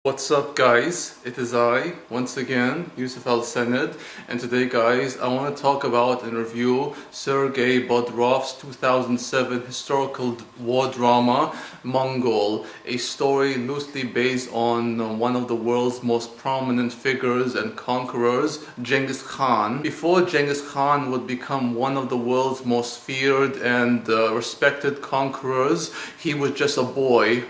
What's up guys, it is I, once again, Yusuf Al-Sanad, and today guys I want to talk about and review Sergei Bodrov's 2007 historical war drama, Mongol, a story loosely based on one of the world's most prominent figures and conquerors, Genghis Khan. Before Genghis Khan would become one of the world's most feared and respected conquerors, he was just a boy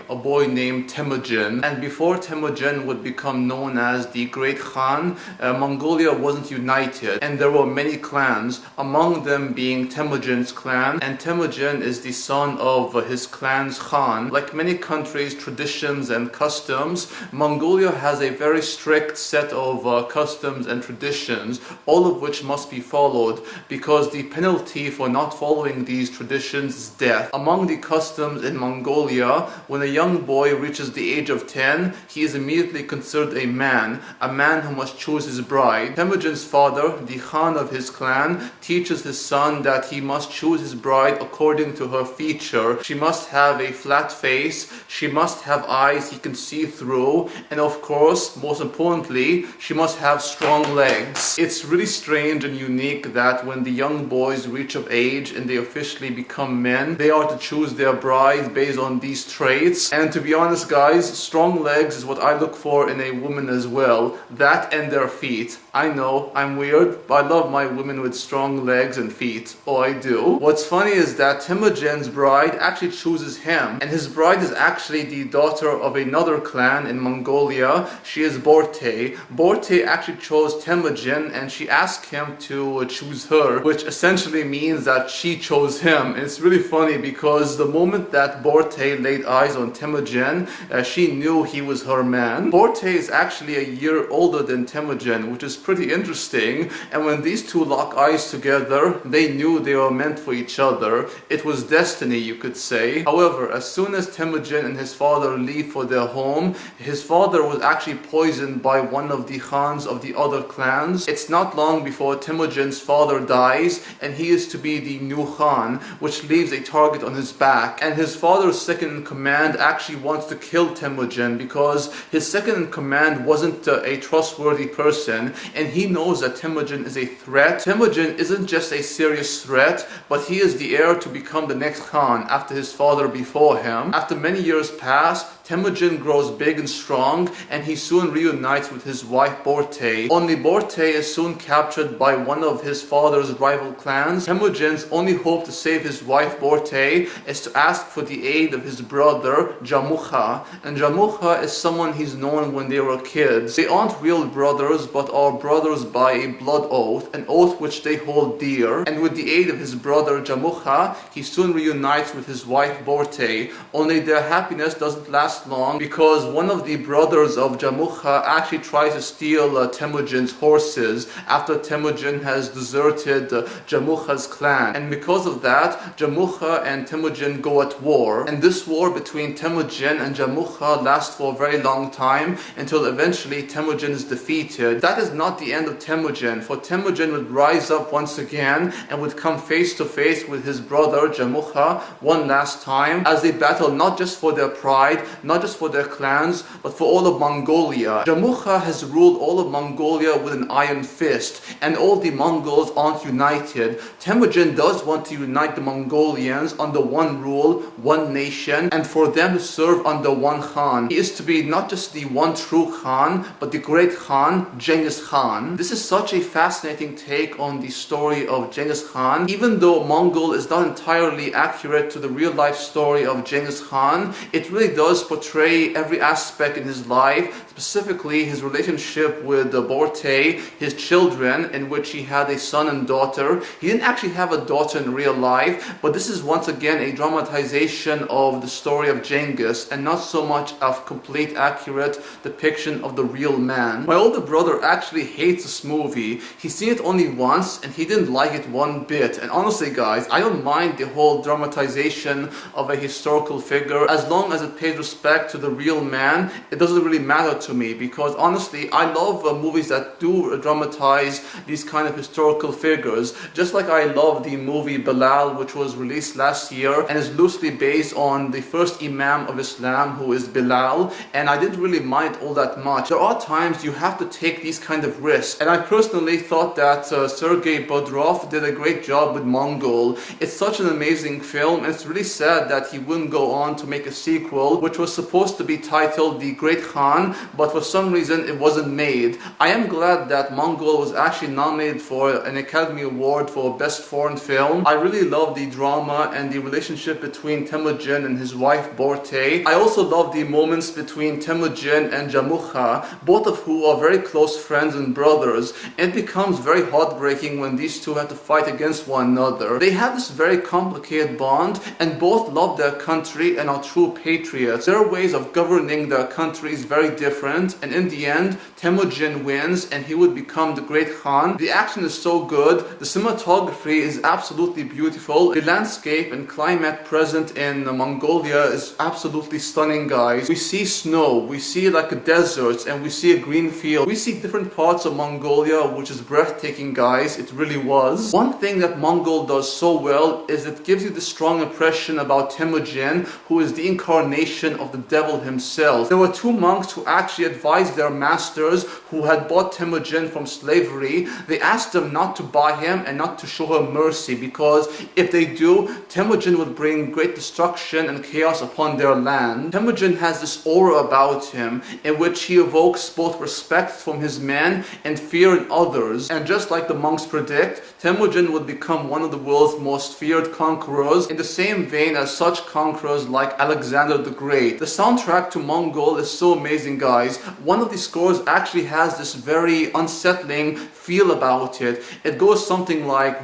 named Temujin, and before Temujin would become known as the Great Khan, Mongolia wasn't united and there were many clans, among them being Temujin's clan, and Temujin is the son of his clan's Khan. Like many countries' traditions and customs, Mongolia has a very strict set of customs and traditions, all of which must be followed because the penalty for not following these traditions is death. Among the customs in Mongolia, when a young boy reaches the age of 10, he is immediately considered a man who must choose his bride. Temujin's father, the Khan of his clan, teaches his son that he must choose his bride according to her feature. She must have a flat face, she must have eyes he can see through, and of course, most importantly, she must have strong legs. It's really strange and unique that when the young boys reach of age and they officially become men, they are to choose their bride based on these traits. And to be honest guys, strong legs is what I look for in a woman as well. That and their feet. I know, I'm weird, but I love my women with strong legs and feet. Oh, I do. What's funny is that Temujin's bride actually chooses him, and his bride is actually the daughter of another clan in Mongolia. She is Borte. Borte actually chose Temujin and she asked him to choose her, which essentially means that she chose him. And it's really funny because the moment that Borte laid eyes on Temujin, she knew he was her man. Borte is actually a year older than Temujin, which is pretty interesting, and when these two lock eyes together, they knew they were meant for each other. It was destiny, you could say. However, as soon as Temujin and his father leave for their home, his father was actually poisoned by one of the Khans of the other clans. It's not long before Temujin's father dies, and he is to be the new Khan, which leaves a target on his back. And his father's second in command actually wants to kill Temujin because his second in command wasn't a trustworthy person, and he knows that Temujin is a threat. Temujin isn't just a serious threat, but he is the heir to become the next Khan after his father before him. After many years pass, Temujin grows big and strong, and he soon reunites with his wife Borte. Only Borte is soon captured by one of his father's rival clans. Temujin's only hope to save his wife Borte is to ask for the aid of his brother Jamukha. And Jamukha is someone he's known when they were kids. They aren't real brothers, but are brothers by a blood oath, an oath which they hold dear. And with the aid of his brother Jamukha, he soon reunites with his wife Borte. Only their happiness doesn't last long because one of the brothers of Jamukha actually tries to steal Temujin's horses after Temujin has deserted Jamukha's clan. And because of that, Jamukha and Temujin go at war. And this war between Temujin and Jamukha lasts for a very long time until eventually Temujin is defeated. That is not the end of Temujin, for Temujin would rise up once again and would come face to face with his brother Jamukha one last time as they battle not just for their pride, not just for their clans, but for all of Mongolia. Jamukha has ruled all of Mongolia with an iron fist, and all the Mongols aren't united. Temujin does want to unite the Mongolians under one rule, one nation, and for them to serve under one Khan. He is to be not just the one true Khan, but the great Khan, Genghis Khan. This is such a fascinating take on the story of Genghis Khan. Even though Mongol is not entirely accurate to the real life story of Genghis Khan, it really does portray every aspect in his life, specifically his relationship with Borte, his children, in which he had a son and daughter. He didn't actually have a daughter in real life, but this is once again a dramatization of the story of Genghis and not so much of complete accurate depiction of the real man. My older brother actually hates this movie. He's seen it only once and he didn't like it one bit. And honestly guys, I don't mind the whole dramatization of a historical figure as long as it pays respect respect to the real man, it doesn't really matter to me, because honestly I love movies that do dramatize these kind of historical figures. Just like I love the movie Bilal, which was released last year and is loosely based on the first Imam of Islam, who is Bilal, and I didn't really mind all that much. There are times you have to take these kind of risks, and I personally thought that Sergei Bodrov did a great job with Mongol. It's such an amazing film, and it's really sad that he wouldn't go on to make a sequel, which was supposed to be titled The Great Khan, but for some reason it wasn't made. I am glad that Mongol was actually nominated for an Academy Award for Best Foreign Film. I really love the drama and the relationship between Temujin and his wife Borte. I also love the moments between Temujin and Jamukha, both of who are very close friends and brothers. It becomes very heartbreaking when these two have to fight against one another. They have this very complicated bond, and both love their country and are true patriots. Their ways of governing their country is very different, and in the end Temujin wins and he would become the Great Khan. The action is so good, the cinematography is absolutely beautiful, the landscape and climate present in Mongolia is absolutely stunning, guys. We see snow, we see like a desert, and we see a green field. We see different parts of Mongolia, which is breathtaking, guys. It really was. One thing that Mongol does so well is it gives you the strong impression about Temujin, who is the incarnation of the devil himself. There were two monks who actually advised their masters who had bought Temujin from slavery. They asked them not to buy him and not to show him mercy, because if they do, Temujin would bring great destruction and chaos upon their land. Temujin has this aura about him in which he evokes both respect from his men and fear in others. And just like the monks predict, Temujin would become one of the world's most feared conquerors, in the same vein as such conquerors like Alexander the Great. The soundtrack to Mongol is so amazing, guys. One of the scores actually has this very unsettling feel about it. It goes something like,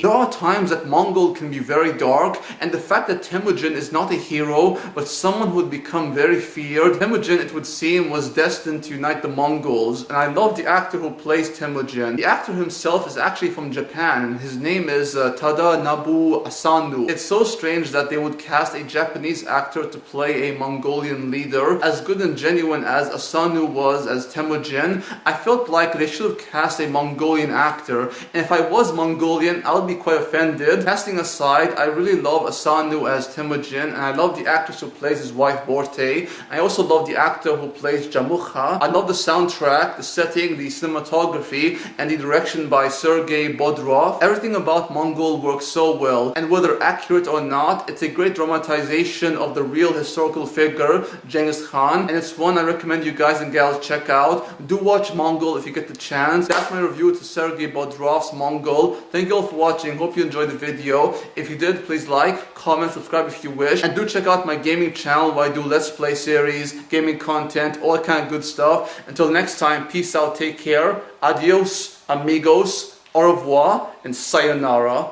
there are times that Mongol can be very dark, and the fact that Temujin is not a hero but someone who would become very feared. Temujin, it would seem, was destined to unite the Mongols, and I love the actor who plays Temujin. The actor himself is actually from Japan, and his name is Tadanobu Asano. It's so strange that they would cast a Japanese actor to play a Mongolian leader. As good and genuine as Asano was as Temujin, I felt like they should have cast a Mongolian actor, and if I was Mongolian, I would be quite offended. Casting aside, I really love Asano as Temujin, and I love the actress who plays his wife Borte. I also love the actor who plays Jamukha. I love the soundtrack, the setting, the cinematography, and the direction by Sergei Bodrov. Everything about Mongol works so well, and whether accurate or not, it's a great dramatization of the real historical figure, Genghis Khan, and it's one I recommend you guys and gals check out. Do watch Mongol if you get the chance. That's my review to Sergei Bodrov's Mongol. Thank you all for watching. Hope you enjoyed the video. If you did, please like, comment, subscribe if you wish, and do check out my gaming channel where I do Let's Play series, gaming content, all that kind of good stuff. Until next time, peace out, take care, adios, amigos, au revoir, and sayonara.